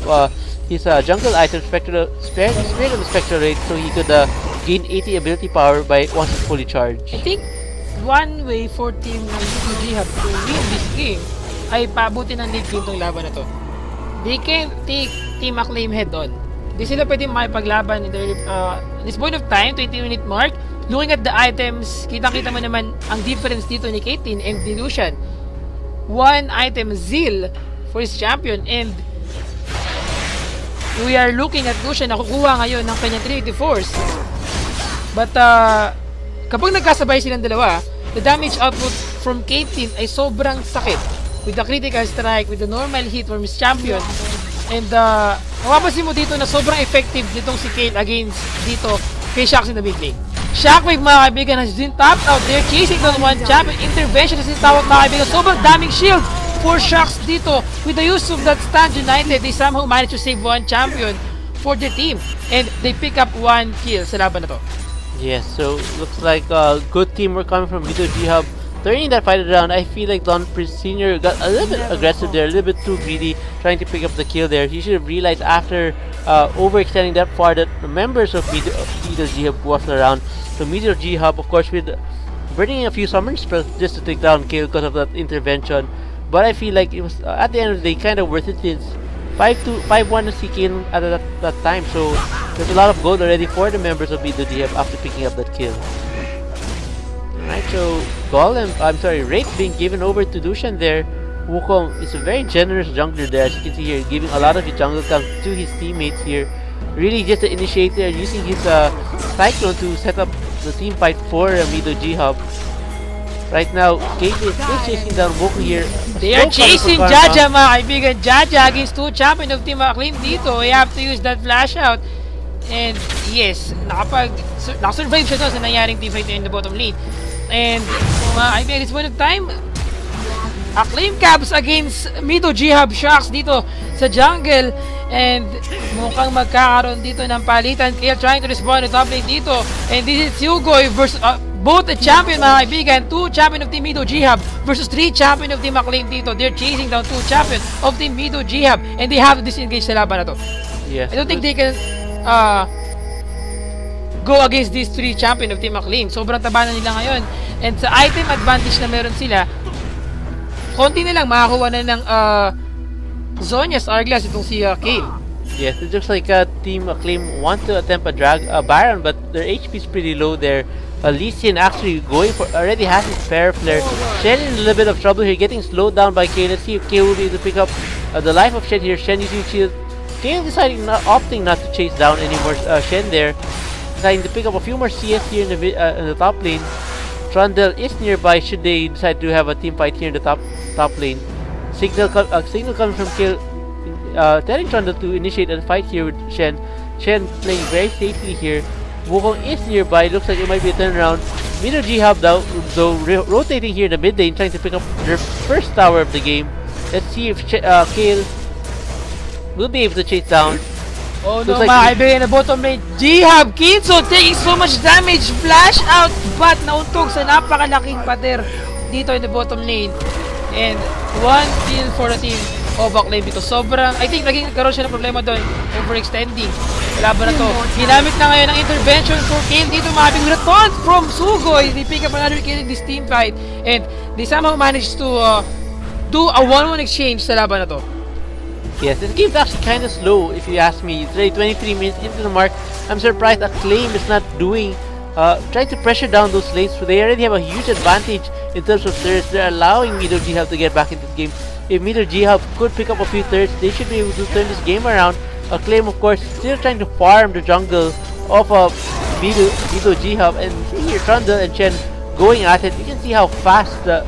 his jungle item Spirit of the Spectral Rate, so he could gain 80 ability power by once it's fully charged. I think one way for Team Ghub to win this game ay pabuti ng late game tong laban na to. They can take Team Acclaim head on. Di sila pwede makipaglaban in this point of time, 20-minute mark. Looking at the items, kita-kita mo naman ang difference dito ni Caitlyn and ni Lucian. 1 item Zeal for his champion, and we are looking at Lucian na kukuha ngayon ng kanyang 380 force. But kapag nagkasabay silang dalawa, the damage output from Caitlyn ay sobrang sakit. With the critical strike, with the normal hit from his champion. And mapapansin mo dito na sobrang effective nitong si Kale against dito kay Shax in the mid lane. Shockwave, mga kaibigan, has been tapped out. They're chasing down 1 champion. Intervention has been tawag, mga kaibigan. Sobrang daming shield for Shax dito. With the use of that stand united, they somehow managed to save 1 champion for their team. And they pick up 1 kill sa laban na to. Yes, so looks like good teamwork coming from Meedo, Ghub. Turning that fight around, I feel like Don Prince Sr. got a little bit aggressive there, a little bit too greedy, trying to pick up the kill there. He should have realized after overextending that far that the members of Meedo Ghub wasn't around. So Meedo Ghub, of course, with burning a few summon spells just to take down Kale because of that intervention. But I feel like it was at the end of the day kind of worth it, since 5-1 to see Kale at that time. So there's a lot of gold already for the members of Meedo Ghub after picking up that kill. Alright, so Wraith being given over to Lucian there. Wukong is a very generous jungler there, as you can see here, giving a lot of his jungle camp to his teammates here. Really just the initiator, using his Cyclone to set up the team fight for Meedo Ghub. Right now, Caitlyn is chasing down Wukong here. They are chasing Jaja, mga kaibigan. Jaja against 2 champion of Team Acclaim dito. You have to use that flash out. And yes, nakasurvive siya doon sa nangyaring teamfight in the bottom lane. And I think it's one of time, Acclaim Cabs against Meedo Ghub Sharks dito sa jungle. And mukhang magkakaroon dito ng palitan. Kaya trying to respond to top lane dito. And this is Yugoy versus both the champion, mga kaibigan. 2 champion of Team Meedo Ghub versus 3 champion of Team Acclaim dito. They're chasing down 2 champion of Team Meedo Ghub. And they have to disengage sa laban na to. Yes. I don't think they can go against these 3 champion of Team Acclaim. Sobrang taba na nila ngayon. And sa item advantage na meron sila, konti na lang makakuha na ng Zonia's Arglass itong si Kale. Yes, it looks like Team Acclaim want to attempt a Baron, but their HP is pretty low there. Lee Sin actually going for, already has his Fair Flare. Shen in a little bit of trouble here, getting slowed down by Kale. Let's see if Kale will be able to pick up the life of Shen here. Shen using shield. Kale deciding, opting not to chase down anymore Shen there. Deciding to pick up a few more CS here in the top lane. Trundle is nearby should they decide to have a team fight here in the top lane. Signal comes from Kale, telling Trundle to initiate a fight here with Shen. Shen playing very safely here. Wukong is nearby. Looks like it might be a turnaround. Meedo Ghub though rotating here in the mid lane, trying to pick up their first tower of the game. Let's see if Kale will be able to chase down. Oh no, mga kaibigan na bottom lane. Ghub Kinso taking so much damage. Flash out, but nauntog sa napakalaking pader dito in the bottom lane. And one kill for the team of Acclaim dito. Sobrang, I think nagkaroon siya ng problema doon. Overextending. Laban na to. Ginamit na ngayon ang intervention for Kale dito. Mabing return from Sugoi. They pick up another kill in this team fight. And they somehow managed to do a 1-1 exchange sa laban na to. Yes, this game's actually kind of slow if you ask me. It's already 23 minutes into the mark. I'm surprised Acclaim is not doing, trying to pressure down those lanes. So they already have a huge advantage in terms of turrets. They're allowing Meedo Ghub to get back into the game. If Meedo Ghub could pick up a few turrets, they should be able to turn this game around. Acclaim, of course, still trying to farm the jungle of Meedo Ghub, and see here Trundle and Shen going at it. You can see how fast the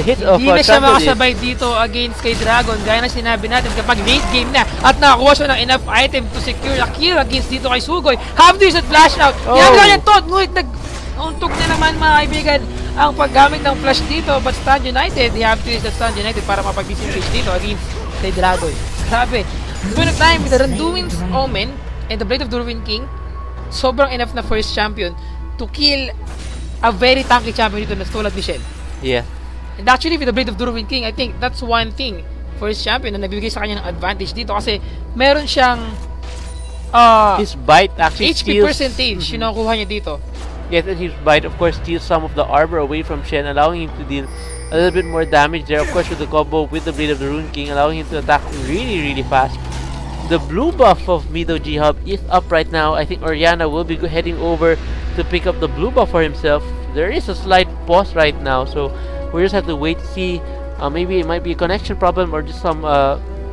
hit of Trundle is. Hindi na siya makasabay is dito against kay Dragon. Gaya na sinabi natin, kapag late game na at nakakuha siya ng enough item to secure a kill against dito kay Sugoi, have to use that flash out. Ginagawa niya to, ngunit nag-untog na naman mga kaibigan ang paggamit ng flash dito, but Stand United, they have to use that Stand United para mapag-disengage dito against kay Dragon. Grabe. Point of time with the Randuin's Omen and the Blade of the Ruin King, sobrang enough na first champion to kill a very tanky champion dito na tulad ni Shen. Yeah. And actually with the Blade of the Ruin King, I think that's one thing first champion na nabibigay sa kanya ng advantage dito kasi meron siyang his bite actually HP percentage yung nakuha niya dito. Yes, and his bite of course steals some of the armor away from Shen, allowing him to deal a little bit more damage there, of course, with the combo with the Blade of the Ruin King, allowing him to attack really fast. The blue buff of Meedo Ghub is up right now. I think Orianna will be heading over to pick up the blue buff for himself. There is a slight pause right now, so we just have to wait to see. Maybe it might be a connection problem or just some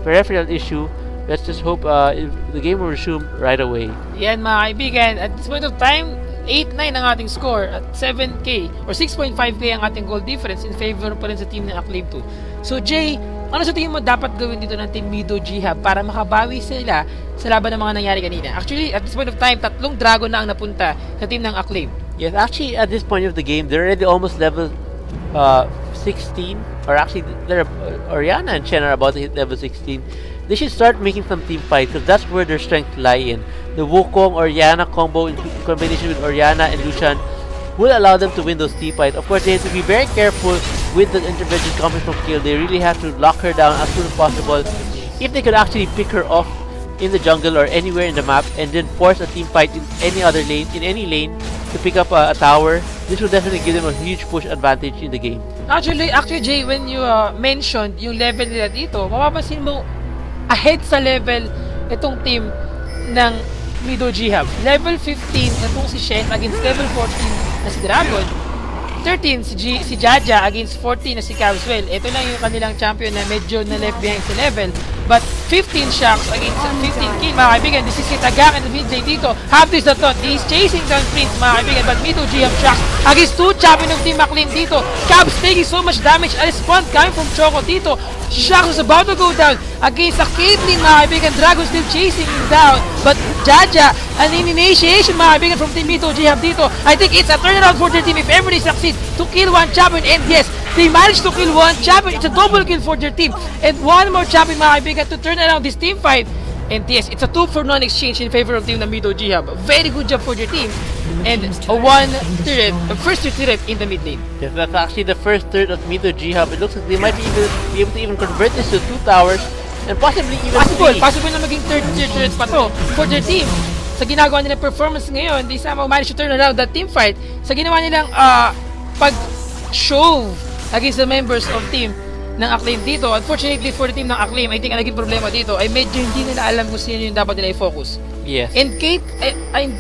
peripheral issue. Let's just hope the game will resume right away. Yan mga kaibigan, at this point of time, 8-9 ang ating score at 7k or 6.5k ang ating goal difference in favor pa rin sa team ng Acclaim 2. So Jay, ano sa tingin mo dapat gawin dito ng team Meedo Ghub para makabawi sila sa laban ng mga nangyari kanina? Actually, at this point of time, 3 dragon na ang napunta sa team ng Acclaim. Yes, actually at this point of the game, they're already almost level 16, or actually Orianna and Shen are about to hit level 16. They should start making some team fights because that's where their strength lie in. The Wukong Orianna combo in combination with Orianna and Lucian will allow them to win those team fights. Of course, they have to be very careful with the intervention coming from Kill. They really have to lock her down as soon as possible. If they could actually pick her off in the jungle or anywhere in the map and then force a team fight in any other lane, in any lane, to pick up a tower, this will definitely give them a huge push advantage in the game. Actually Jay, when you mentioned yung level nila dito, mapapansin mo ahead sa level itong team ng Meedo Ghub. Level 15 itong si Shen against level 14 na si Dragon. 13 si Jaja against 14 na si Cavswell. Ito lang yung kanilang champion na medyo na left behind sa level. But 15 shocks against 15 kill, mga kaibigan. This is Kitagak in the mid lane dito. Half this the thought. He's chasing down Prince, mga kaibigan. But Meedo Ghub shocks against 2 champion of Team Acclaim dito. Cavs taking so much damage. A respawn coming from Choco dito. Shocks was about to go down against a Caitlyn, mga kaibigan. Dragon still chasing him down. But Jaja, an initiation, mga kaibigan, from Team Meedo Ghub dito. I think it's a turnaround for their team if ever they succeed to kill 1 champion. And yes, they managed to kill 1 champion. It's a double kill for their team. And 1 more champion, mga kaibigan, to turn around this team fight. And yes, it's a 2-for-1 exchange in favor of team ng Meedo Ghub. Very good job for their team. And a 1 turret, a first turret in the mid lane. Yes, that's actually the first turret of Meedo Ghub. It looks like they might be able to even convert this to 2 towers. And possibly even 3. Possible na maging third turret pa to for their team. Sa ginagawa nilang performance ngayon, they somehow managed to turn around that team fight. Sa ginawa nilang pag-show against the members of team ng Acclaim dito. Unfortunately for the team ng Acclaim, I think ang naging problema dito ay medyo hindi nila alam kung sino yung dapat nila i-focus. Yes. And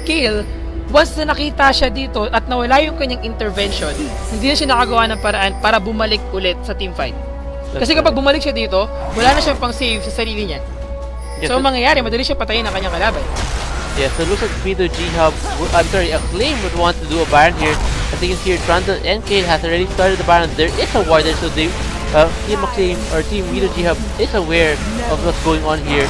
Kale, once na nakita siya dito at nawala yung kanyang intervention, hindi na siya nakagawa ng paraan para bumalik ulit sa teamfight. Kasi kapag bumalik siya dito, wala na siyang pang-save sa sarili niya. Yes, so, ang mangyayari, madali siya patayin ang kanyang kalaban. Yeah, so it looks like Meedo, Ghub, Acclaim would want to do a Baron here. As you can see here, Trundle and Kale has already started the Baron. There is a ward there, so they, Team Acclaim or Team Meedo, Ghub is aware of what's going on here.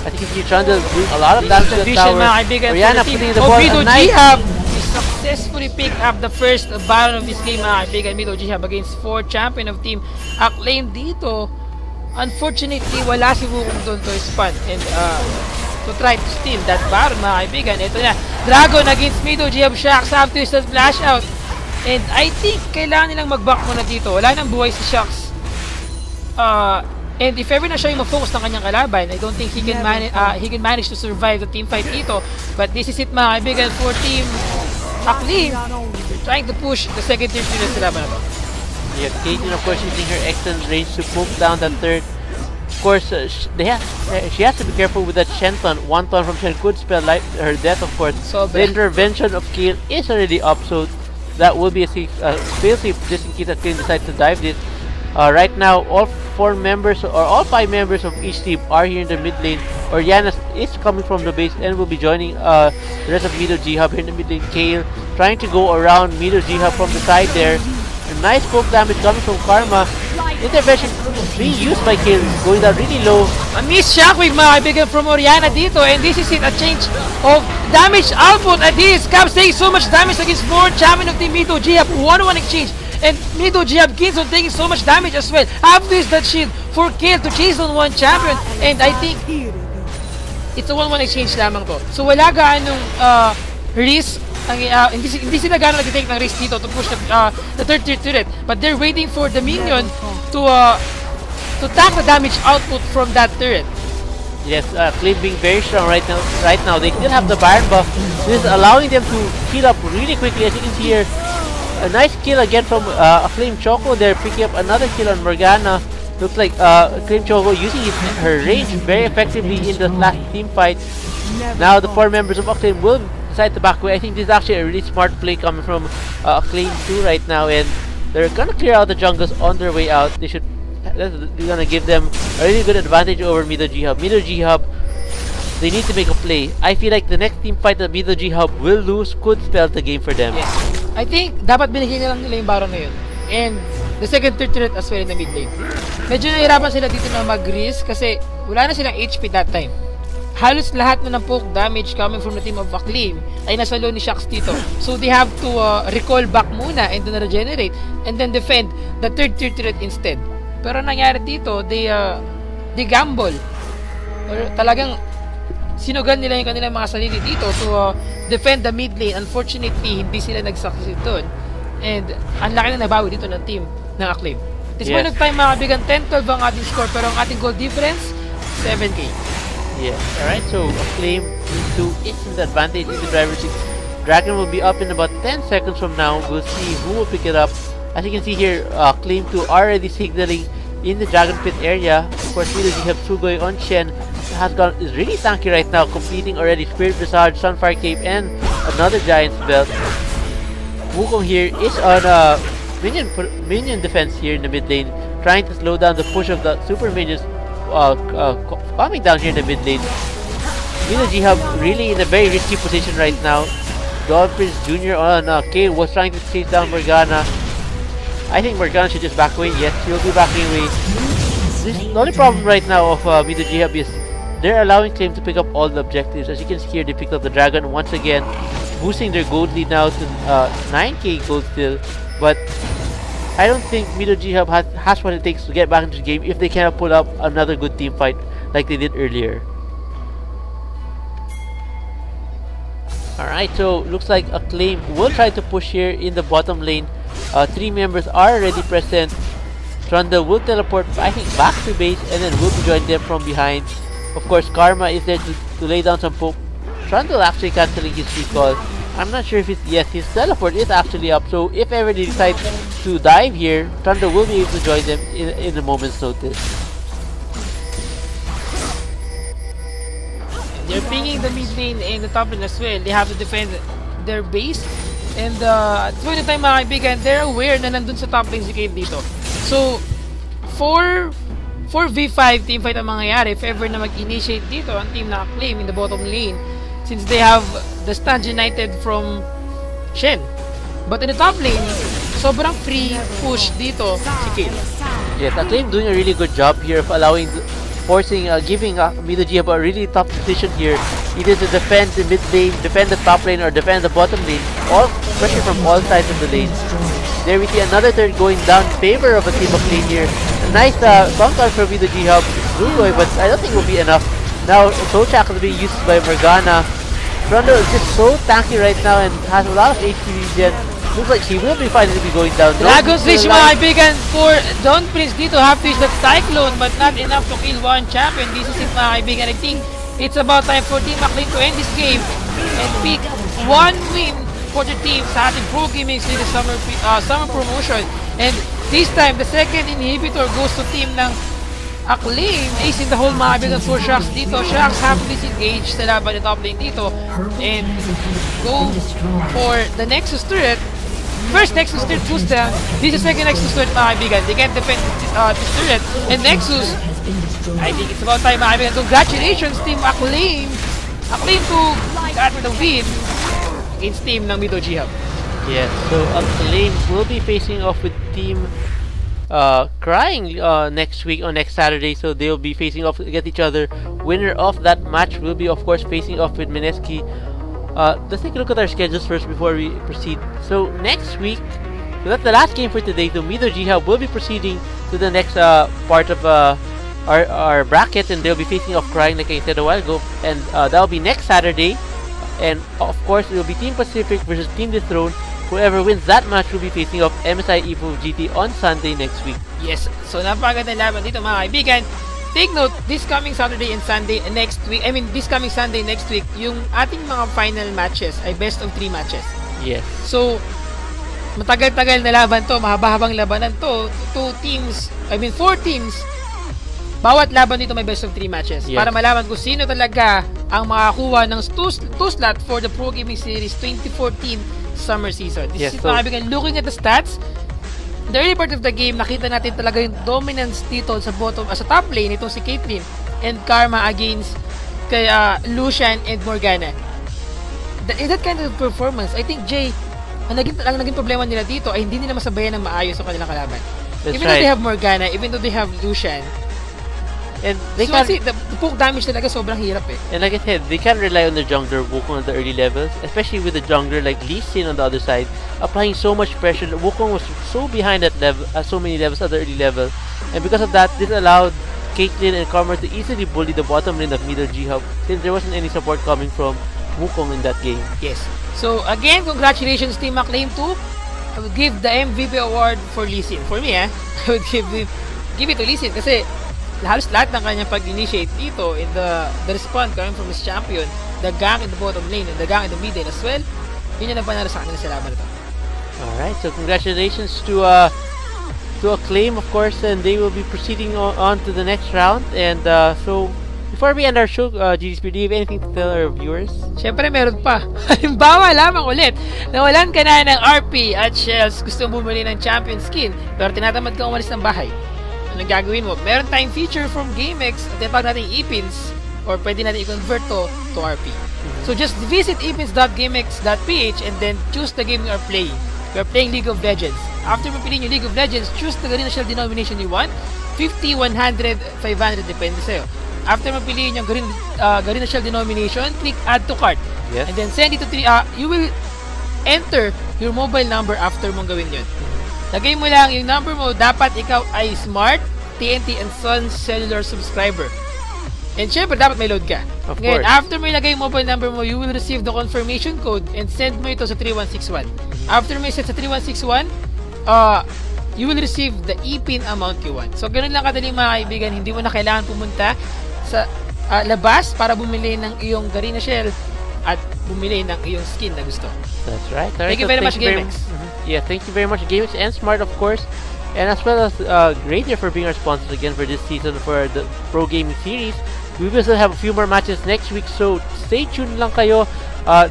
As you can see, Trundle doing a lot of damage to the tower. Oriana putting the ball Meedo, nice. Ghub successfully picked up the first Baron of this game, mga kaibigan. Meedo, Ghub against 4 champion of Team Acclaim dito. Unfortunately, wala si Wukong doon to spun and to try to steal that Baron, mga kaibigan. Ito na, Dragon against Meedo, Ghub, Shax, have twisted flash out. And I think kailangan nilang mag-back muna dito. Wala nang buhay si Shax. And if ever na siya yung ma-focus ng kanyang kalaban, I don't think he can manage to survive the team fight dito. But this is it, mga kaibigan, for Team Acclaim. Trying to push the second tier sa laban na to. Yeah, Caitlyn, of course, using her excellent range to poke down that third. Of course, she has to be careful with that Shenton. One ton from Shen could spell her death, of course. So the intervention of Kale is already up, so that will be a fail-safe just in case that Kale decides to dive this. Right now, all 4 members or all 5 members of each team are here in the mid lane. Oriana is coming from the base and will be joining the rest of Meedo, Ghub here in the mid lane. Kale trying to go around Meedo, Ghub from the side there. A nice poke damage coming from Karma. Intervention being used by Kale, going down really low. A miss shockwave, mga kaibigan, from Oriana dito, and this is it, a change of damage output. And this Ghub saying so much damage against 4 champion of Team Meedo, Ghub, 1-1 exchange. And Meedo, Ghub keeps on taking so much damage as well. After this, that shield for Kale to chase on 1 champion. And I think it's a 1-1 exchange lamang to. So wala gaanong risk. Hindi sila gano'n nag-take ng risk dito to push the third tier turret. But they're waiting for the minion to tank the damage output from that turret. Yes, Acclaim being very strong right now. They still have the Baron buff. This is allowing them to heal up really quickly. As you can see here, a nice kill again from Acclaim Choco there, picking up another kill on Morgana. Looks like Acclaim Choco using her range very effectively in the last team fight. Now the 4 members of Acclaim will decide to back away. I think this is actually a really smart play coming from Acclaim 2 right now, and they're gonna clear out the jungles on their way out. They're gonna give them a really good advantage over Meedo, Ghub. Meedo, Ghub, they need to make a play. I feel like the next team fight that Meedo, Ghub will lose could spell the game for them. Yes. I think dapat binigyan nila yung Baron na yun. And the second tier turret as well in the mid lane. Medyo nahirapan sila dito na mag-risk kasi wala na silang HP that time. Halos lahat na ng poke damage coming from the team of Acclaim ay nasa low ni Shax dito. So they have to recall back muna and then regenerate and then defend the third tier turret instead. Pero nangyari dito, they gamble. Or talagang sinugan nila yung kanilang mga sarili dito to defend the mid lane. Unfortunately, hindi sila nag-succeed doon. And ang laki na nabawi dito ng team ng Acclaim. This point of time, mga kabigan, 10-12 ang ating score, pero ang ating goal difference, 7k. Yes, alright, so Acclaim into is in the advantage in the driver's seat. Dragon will be up in about 10 seconds from now. We'll see who will pick it up. As you can see here, Acclaim 2 already signaling in the Dragon Pit area. Of course, Meedo, Ghub 2 going on. Shen is really tanky right now, completing already Spirit Visage, Sunfire Cape, and another Giant's Belt. Wukong here is on minion defense here in the mid lane, trying to slow down the push of the super minions coming down here in the mid lane. Meedo, Ghub really in a very risky position right now. Dawn Prince Jr. on Kale was trying to chase down Morgana. I think Morgana should just back away. Yes, she'll be backing away. The only problem right now of Meedo, Ghub is they're allowing Acclaim to pick up all the objectives. As you can see here, they picked up the Dragon once again, boosting their gold lead now to 9k gold still. But I don't think Meedo, Ghub has what it takes to get back into the game if they cannot pull up another good team fight like they did earlier. Alright, so looks like Acclaim will try to push here in the bottom lane. 3 members are already present. Trundle will teleport, I think, back to base and then will be join them from behind. Of course, Karma is there to lay down some poke. Trundle actually cancelling his recall. I'm not sure if it's... Yes, his teleport is actually up. So if ever they decide to dive here, Thunder will be able to join them in a moment's notice. They're pinging the mid lane and the top lane as well. They have to defend their base. And at this point in time, mga kaibigan, they're aware na nandun sa top lane si Cave dito. So, 4v5 teamfight ang mangyayari if ever na mag-initiate dito ang team na Acclaim in the bottom lane, since they have the Stand United from Shen. But in the top lane, sobrang free push dito si Cave. Yes, Acclaim doing a really good job here of allowing, giving Meedo a really tough position here, either to defend the mid lane, defend the top lane, or defend the bottom lane. All pressure from all sides of the lane. There we see another turn going down in favor of a team of lane here. A nice bump out for Meedo Blue, but I don't think it will be enough. Now, Sochak is being used by Morgana. Rondo is just so tanky right now and has a lot of HP regen. Looks like she will be finally going down. Dragon Fish, mga kaibigan, for Dawn Prince dito, have to use that Cyclone, but not enough to kill one champion. This is it, mga kaibigan. I think it's about time for Team Acclaim to end this game and pick one win for the team sa ating Pro Gaming Series summer promotion. And this time, the second inhibitor goes to team ng Acclaim. Ace in the hole, mga kaibigan, for Sharks dito. Sharks have disengaged sa laban ng top lane dito and go for the Nexus turret. First Nexus turret goes down. This is second Nexus turret, mga kaibigan. They can't defend this turret. And Nexus, I think it's about time, mga kaibigan. Congratulations, Team Acclaim. Acclaim to got the win against team ng Meedo Ghub. Yes, so Acclaim will be facing off with Team Crying next week or next Saturday. So they'll be facing off against each other. Winner of that match will be, of course, facing off with Mineski. Let's take a look at our schedules first before we proceed. So next week, so that's the last game for today. So Meedo Ghub will be proceeding to the next part of our bracket, and they'll be facing off Crying, like I said a while ago, and that'll be next Saturday. And of course, it will be Team Pacific versus Team Dethrone. Whoever wins that match will be facing off MSI Evo GT on Sunday next week. Yes, so napakaganda laban dito, mga kaibigan. Take note, this coming Saturday and Sunday next week, this coming Sunday next week, yung ating mga final matches ay best of 3 matches. Yes. So, matagal-tagal na laban to, mahaba-habang labanan to. 4 teams. Bawat laban dito may best of 3 matches. Yes. Para malaman kung sino talaga ang makakuha ng 2 slot for the Pro Gaming Series 2014 summer season. This is mga looking at the stats. The early part of the game, nakita natin talaga yung dominance dito sa bottom, sa top lane, itong si Caitlyn and Karma against kay Lucian and Morgana. That kind of performance, I think, Jay, ang naging problema nila dito ay hindi nila masabayan ng maayos sa kanilang kalaban. Even though they have Morgana, even though they have Lucian, and they so the poke damage talaga sobrang hirap eh. And like I said, they can't rely on the jungler Wukong at the early levels, especially with the jungler like Lee Sin on the other side, applying so much pressure. Wukong was so behind at so many levels at the early level, and because of that, this allowed Caitlyn and Karma to easily bully the bottom lane of Meedo Ghub, since there wasn't any support coming from Wukong in that game. Yes. So again, congratulations Team Acclaim too. I would give the MVP award for Lee Sin. For me, I would give it to Lee Sin kasi halos lahat ng kanyang pag-initiate dito in the response coming from his champion, the gang in the bottom lane and the gang in the mid lane as well, yun yung nagpanalo sa kanila sa laban ito. Alright, so congratulations to Acclaim, of course, and they will be proceeding on to the next round. And so before we end our show, GDSP, do you have anything to tell our viewers? Siyempre meron pa. Halimbawa lamang ulit, nawalan ka na ng RP at Shells, gusto mo bumili ng champion skin pero tinatamad ka umalis ng bahay. Anong gagawin mo? Meron tayong feature from GameX at tinatawag natin ipins or pwede natin i-convert to RP. So just visit ipins.gamex.ph and then choose the game you are playing. You are playing League of Legends. After mapiliin yung League of Legends, choose the Garena Shell denomination you want. 50, 100, 500, depende sa'yo. After mapiliin yung Garena Shell denomination, click add to cart. Yes. And then send it to you will enter your mobile number after mong gawin yun. Lagay mo lang yung number mo, dapat ikaw ay Smart, TNT and Sons cellular subscriber. And syempre, dapat may load ka. Of Ngayon, course. after mo ilagay yung mobile number mo, you will receive the confirmation code and send mo ito sa 3161. After mo set sa 3161, you will receive the e-pin amount you want. So, ganun lang kadaling mga kaibigan, hindi mo na kailangan pumunta sa labas para bumili ng iyong Garena Shell at bumili ng iyong skin na gusto. That's right. Thank you very much, GameX. Yeah, thank you very much, GameX and Smart, of course. And as well as Greater for being our sponsors again for this season for the Pro Gaming Series. We will still have a few more matches next week, so stay tuned lang kayo.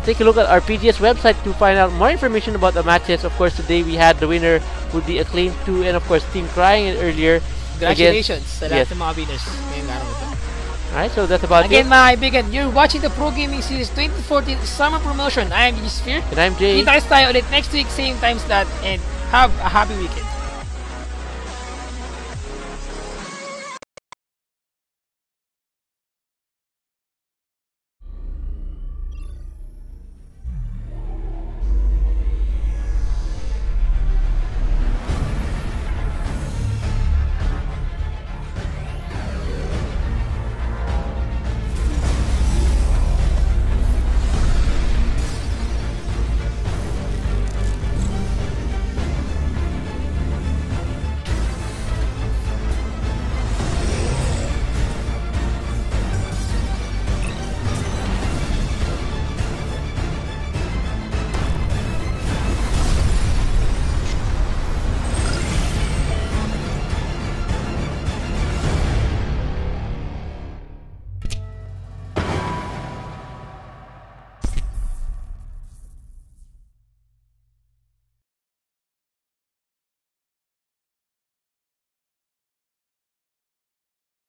Take a look at our PGS website to find out more information about the matches. Of course, today we had the winner would be Acclaim 2 and of course Team Crying earlier. Congratulations sa lahat ng mga winners ngayong araw ito. Alright, so that's about Again, it. mga kaibigan, you're watching the Pro Gaming Series 2014 Summer Promotion. I am Sphere. And I'm Jay. Kita tayo ulit next week, same time slot, and have a happy weekend.